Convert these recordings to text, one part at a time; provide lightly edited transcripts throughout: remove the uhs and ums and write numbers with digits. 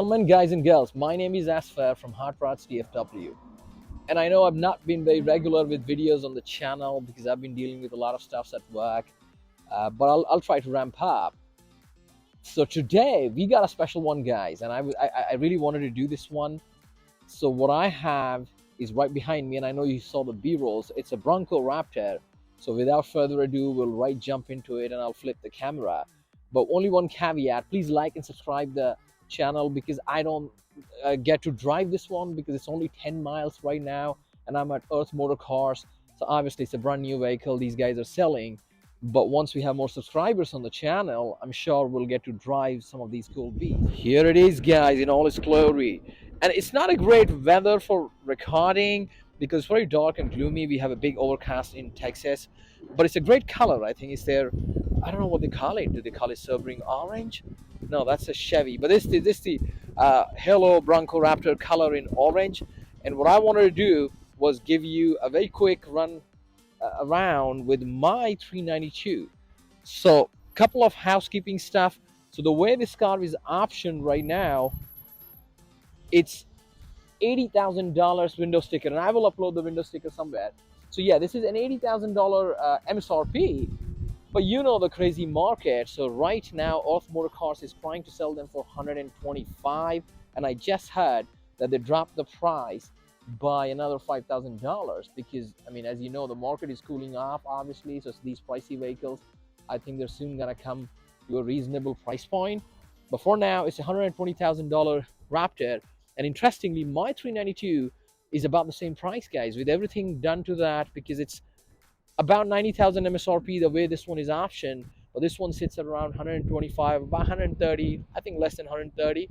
gentlemen, guys and girls, my name is Asfar from Hot Rods TFW. And I know I've not been very regular with videos on the channel because I've been dealing with a lot of stuff at work, but I'll try to ramp up. So today we got a special one, guys, and I really wanted to do this one. So what I have is right behind me, and I know you saw the B-rolls. It's a Bronco Raptor. So without further ado, we'll jump into it, and I'll flip the camera. But only one caveat: please like and subscribe the channel because I don't get to drive this one because it's only 10 miles right now, and I'm at Earth Motor Cars. So obviously it's a brand new vehicle these guys are selling. But once we have more subscribers on the channel, I'm sure we'll get to drive some of these cool beasts. Here it is, guys, in all its glory. And it's not a great weather for recording because it's very dark and gloomy. We have a big overcast in Texas, but it's a great color. I think it's their, I don't know what they call it. Do they call it Sebring orange? No, that's a Chevy. But this the Hello Bronco Raptor color in orange. And what I wanted to do was give you a very quick run around with my 392. So couple of housekeeping stuff. So the way this car is optioned right now, it's $80,000 window sticker, and I will upload the window sticker somewhere. So yeah, this is an $80,000 MSRP, but you know the crazy market. So right now Earth Motor Cars is trying to sell them for 125, and I just heard that they dropped the price by another $5,000 because, I mean, as you know, the market is cooling off obviously. So these pricey vehicles, I think they're soon gonna come to a reasonable price point, but for now it's $120,000 Raptor. And interestingly, my 392 is about the same price, guys, with everything done to that, because it's about 90,000 MSRP the way this one is optioned. But this one sits at around 125, about 130, I think less than 130,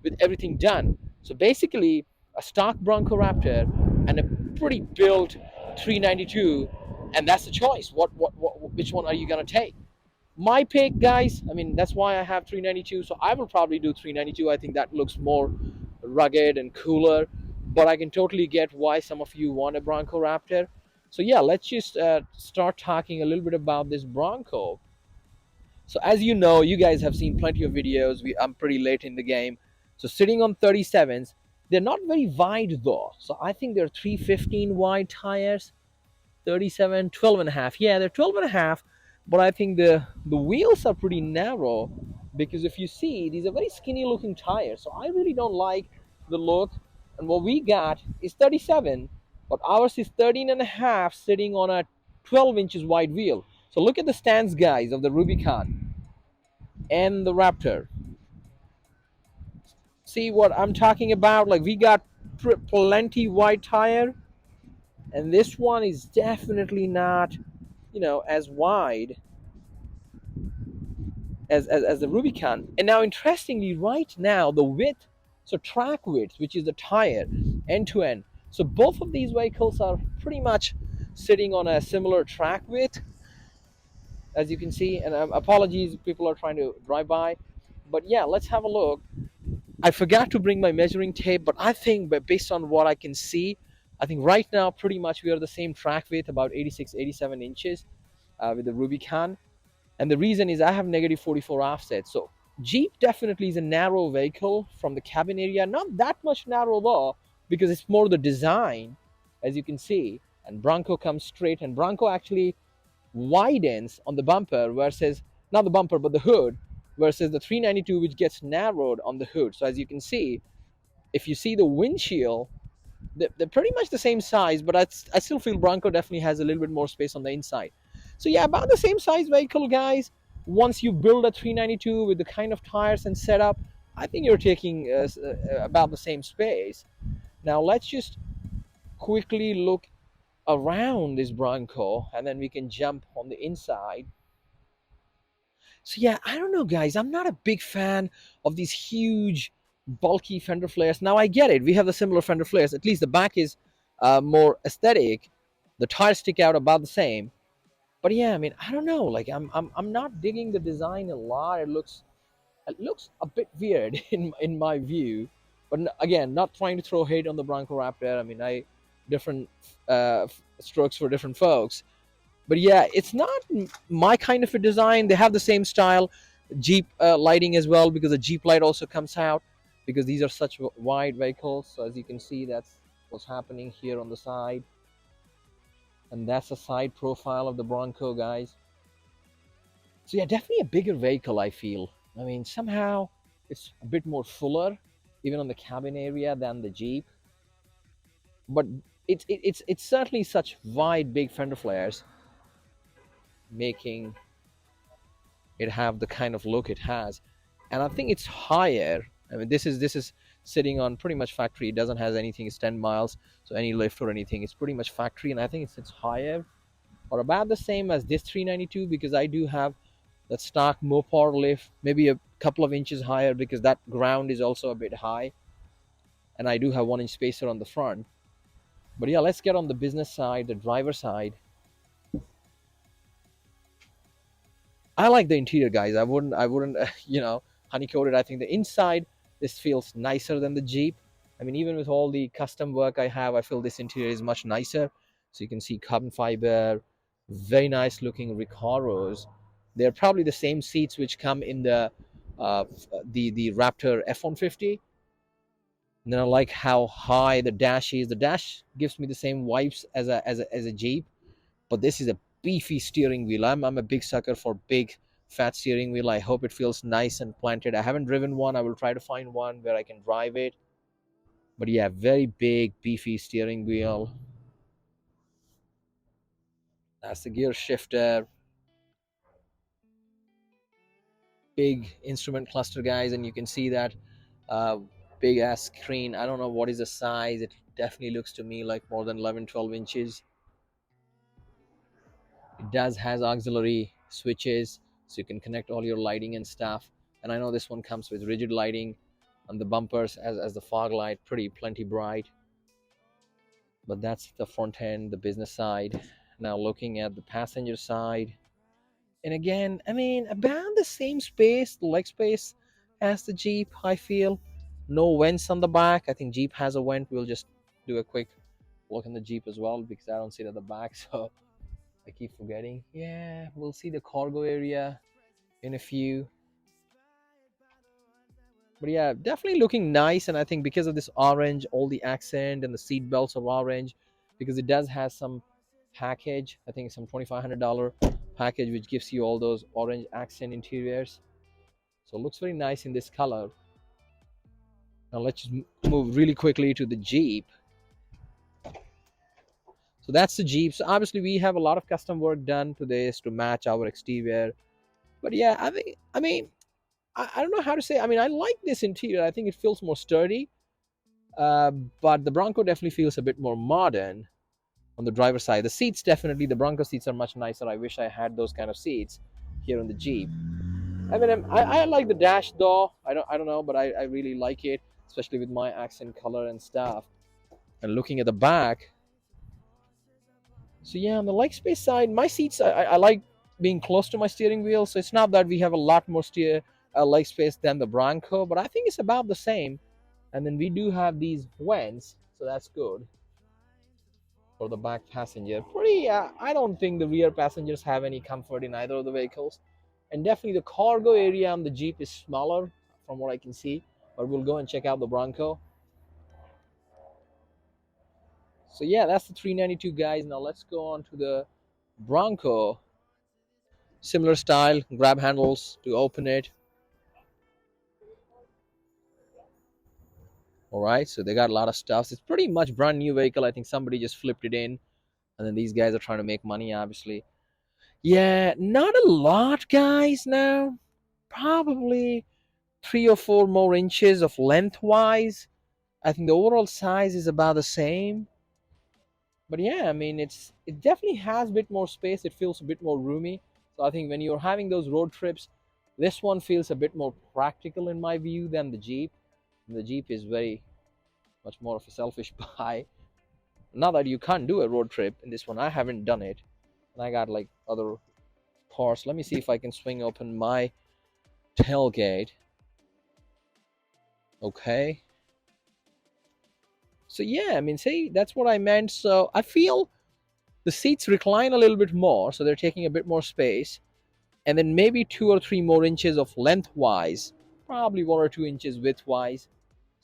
with everything done. So basically, a stock Bronco Raptor and a pretty built 392, and that's the choice. Which one are you gonna take? My pick, guys. I mean, that's why I have 392. So I will probably do 392. I think that looks more rugged and cooler, but I can totally get why some of you want a Bronco Raptor. So yeah, let's just start talking a little bit about this Bronco. So as you know, you guys have seen plenty of videos. I'm pretty late in the game. So sitting on 37s, they're not very wide though. So I think they're 315 wide tires, 37, 12 and a half. Yeah, they're 12 and a half, but I think the wheels are pretty narrow because if you see, these are very skinny looking tires. So I really don't like the look. And what we got is 37, but ours is 13 and a half sitting on a 12 inches wide wheel. So look at the stance, guys, of the Rubicon and the Raptor. See what I'm talking about? Like, we got plenty wide tire, and this one is definitely not, you know, as wide as the Rubicon. And now, interestingly, right now the width, so track width, which is the tire end to end, so both of these vehicles are pretty much sitting on a similar track width, as you can see. And apologies, people are trying to drive by, but yeah, let's have a look. I forgot to bring my measuring tape, but I think, but based on what I can see, I think right now pretty much we are the same track width, about 86, 87 inches with the Rubicon. And the reason is I have negative 44 offset. So Jeep definitely is a narrow vehicle from the cabin area. Not that much narrow though, because it's more the design, as you can see. And Bronco comes straight, and Bronco actually widens on the bumper versus, not the bumper, but the hood, versus the 392, which gets narrowed on the hood. So as you can see, if you see the windshield, they're pretty much the same size, but I still feel Bronco definitely has a little bit more space on the inside. So yeah, about the same size vehicle, guys. Once you build a 392 with the kind of tires and setup, I think you're taking about the same space. Now let's just quickly look around this Bronco, and then we can jump on the inside. So yeah, I don't know, guys. I'm not a big fan of these huge, bulky fender flares. Now I get it. We have the similar fender flares. At least the back is more aesthetic. The tires stick out about the same. But yeah, I mean, I don't know. Like, I'm not digging the design a lot. It looks a bit weird in my view. But again, not trying to throw hate on the Bronco Raptor. I mean, different strokes for different folks. But yeah, it's not my kind of a design. They have the same style, Jeep lighting as well, because the Jeep light also comes out. because these are such wide vehicles. So as you can see, that's what's happening here on the side, and that's the side profile of the Bronco, guys. So yeah, definitely a bigger vehicle, I feel. I mean, somehow it's a bit more fuller, even on the cabin area, than the Jeep. But it's certainly such wide, big fender flares, making it have the kind of look it has. And I think it's higher. I mean, this is sitting on pretty much factory. It doesn't has anything. It's 10 miles, so any lift or anything, it's pretty much factory. And I think it's higher or about the same as this 392, because I do have that stock Mopar lift, maybe a couple of inches higher, because that ground is also a bit high, and I do have 1 inch spacer on the front. But yeah, let's get on the business side, the driver side. I like the interior, guys. I wouldn't honeycode it. I think the inside, this feels nicer than the Jeep. I mean, even with all the custom work I have, I feel this interior is much nicer. So you can see carbon fiber, very nice looking Recaros. They're probably the same seats which come in the Raptor F-150. And then I like how high the dash is. The dash gives me the same vibes as a Jeep, but this is a beefy steering wheel. I'm a big sucker for big fat steering wheel. I hope it feels nice and planted. I haven't driven one. I will try to find one where I can drive it. But yeah, very big beefy steering wheel. That's the gear shifter. Big instrument cluster, guys, and you can see that uh, big ass screen. I don't know what is the size. It definitely looks to me like more than 11, 12 inches. It does has auxiliary switches, so you can connect all your lighting and stuff. And I know this one comes with rigid lighting on the bumpers as the fog light, pretty plenty bright. But that's the front end, the business side. Now looking at the passenger side, and again, I mean, about the same space, the leg space as the Jeep, I feel. No vents on the back. I think Jeep has a vent. We'll just do a quick look in the Jeep as well, because I don't see it at the back. So I keep forgetting. Yeah, we'll see the cargo area in a few. But yeah, definitely looking nice. And I think because of this orange, all the accent and the seat belts are orange, because it does have some package. I think some $2,500 package which gives you all those orange accent interiors. So it looks very nice in this color. Now let's just move really quickly to the Jeep. So that's the Jeep. So obviously we have a lot of custom work done to this to match our exterior. But yeah, I don't know how to say. I mean, I like this interior. I think it feels more sturdy. Uh, but the Bronco definitely feels a bit more modern on the driver's side. The seats, definitely, the Bronco seats are much nicer. I wish I had those kind of seats here on the Jeep. I mean, I like the dash though. I don't know, but I really like it, especially with my accent color and stuff. And looking at the back, so yeah, on the leg space side, my seats, I like being close to my steering wheel. So it's not that we have a lot more leg space than the Bronco, but I think it's about the same. And then we do have these vents, so that's good for the back passenger. Pretty, I don't think the rear passengers have any comfort in either of the vehicles. And definitely the cargo area on the Jeep is smaller from what I can see. But we'll go and check out the Bronco. So yeah, that's the 392, guys. Now let's go on to the Bronco. Similar style, grab handles to open it. All right, so they got a lot of stuff. It's pretty much brand new vehicle. I think somebody just flipped it in, and then these guys are trying to make money, obviously. Yeah, not a lot, guys. Now, probably 3 or 4 more inches of lengthwise. I think the overall size is about the same. But yeah, I mean, it definitely has a bit more space. It feels a bit more roomy. So I think when you're having those road trips, this one feels a bit more practical in my view than the Jeep. The Jeep is very much more of a selfish buy. Not that you can't do a road trip in this one. I haven't done it, and I got like other cars. Let me see if I can swing open my tailgate. Okay. So yeah, I mean, see, that's what I meant. So I feel the seats recline a little bit more, so they're taking a bit more space, and then maybe 2 or 3 more inches of lengthwise, probably 1 or 2 inches widthwise.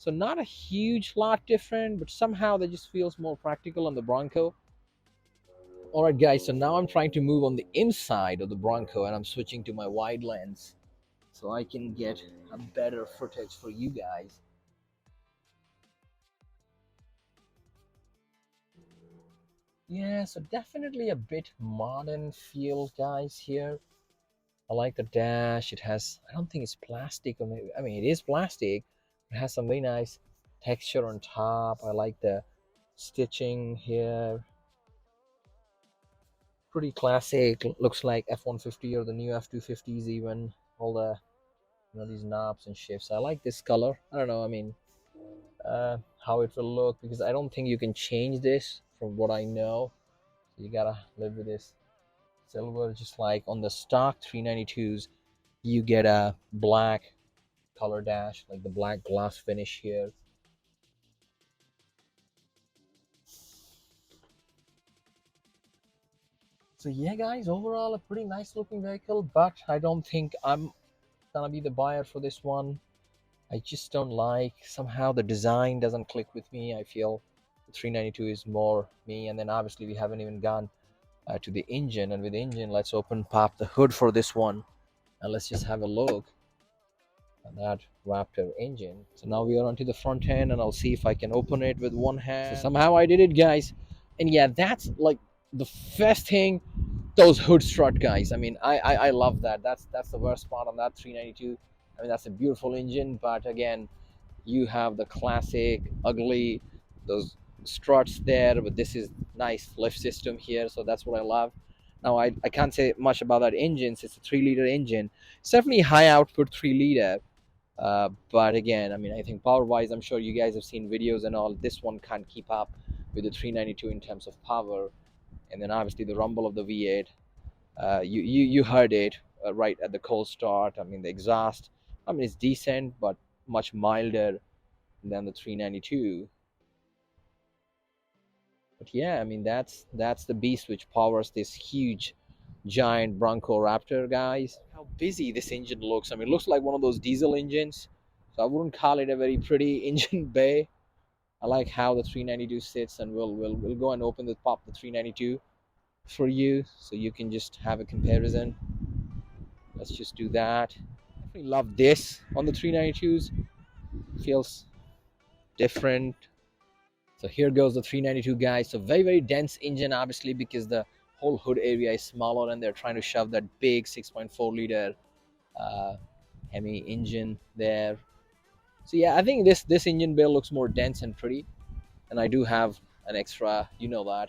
So not a huge lot different, but somehow that just feels more practical on the Bronco. All right, guys, so now I'm trying to move on the inside of the Bronco, and I'm switching to my wide lens so I can get a better footage for you guys. Yeah, so definitely a bit modern feel, guys, here. I like the dash. It has, I don't think it's plastic, or maybe, I mean, it is plastic. It has some very nice texture on top. I like the stitching here. Pretty classic. Looks like F-150 or the new F-250s even. All the, these knobs and shifts. I like this color. I don't know, I mean, how it will look, because I don't think you can change this from what I know. So you gotta live with this silver, just like on the stock 392s. You get a black color dash, like the black glass finish here. So yeah, guys, overall a pretty nice looking vehicle, but I don't think I'm gonna be the buyer for this one. I just don't like, somehow the design doesn't click with me. I feel the 392 is more me. And then obviously we haven't even gone to the engine, and with the engine, let's open pop the hood for this one, and let's just have a look at that Raptor engine. So now we are onto the front end, and I'll see if I can open it with one hand. So somehow I did it, guys. And yeah, that's like the first thing, those hood strut, guys. I mean, I love that. That's the worst part on that 392. I mean, that's a beautiful engine, but again, you have the classic ugly, those struts there, but this is nice lift system here, so that's what I love. Now I can't say much about that engine since it's a 3 liter engine. It's definitely high output 3 liter, but again, I mean, I think power wise, I'm sure you guys have seen videos and all, this one can't keep up with the 392 in terms of power. And then obviously the rumble of the V8, you heard it right at the cold start. I mean, the exhaust, I mean, it's decent, but much milder than the 392. But yeah, I mean, that's the beast which powers this huge giant Bronco Raptor, guys. How busy this engine looks. I mean, it looks like one of those diesel engines, so I wouldn't call it a very pretty engine bay. I like how the 392 sits, and we'll go and open the pop the 392 for you so you can just have a comparison. Let's just do that. Definitely love this on the 392s. Feels different. So here goes the 392, guys. So very dense engine, obviously, because the whole hood area is smaller, and they're trying to shove that big 6.4 liter uh, Hemi engine there. So yeah, I think this engine build looks more dense and pretty. And I do have an extra, that,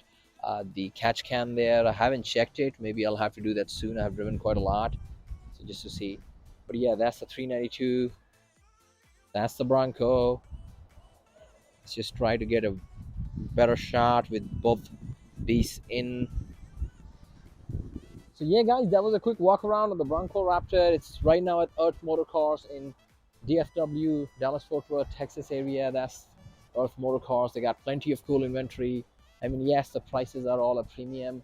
the catch can there. I haven't checked it. Maybe I'll have to do that soon. I've driven quite a lot, so just to see. But yeah, that's the 392. That's the Bronco. Let's just try to get a better shot with both these in. So yeah, guys, that was a quick walk around of the Bronco Raptor. It's right now at Earth Motor Cars in DFW, Dallas Fort Worth, Texas area. That's Earth Motor Cars. They got plenty of cool inventory. I mean, yes, the prices are all a premium,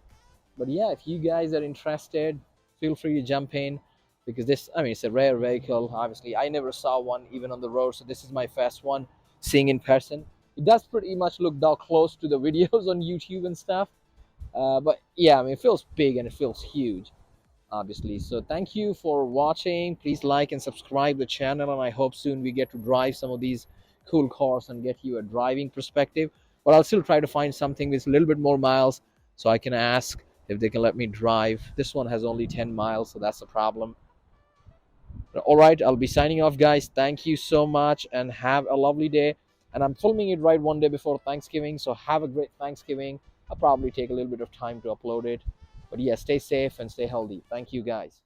but yeah, if you guys are interested, feel free to jump in, because this, I mean, it's a rare vehicle. Obviously, I never saw one even on the road, so this is my first one seeing in person. It does pretty much look down close to the videos on YouTube and stuff. But yeah, I mean, it feels big and it feels huge, obviously. So thank you for watching. Please like and subscribe the channel, and I hope soon we get to drive some of these cool cars and get you a driving perspective. But I'll still try to find something with a little bit more miles, so I can ask if they can let me drive. This one has only 10 miles, so that's a problem. All right, I'll be signing off, guys. Thank you so much, and have a lovely day. And I'm filming it right one day before Thanksgiving, so have a great Thanksgiving. I'll probably take a little bit of time to upload it. But yeah, stay safe and stay healthy. Thank you, guys.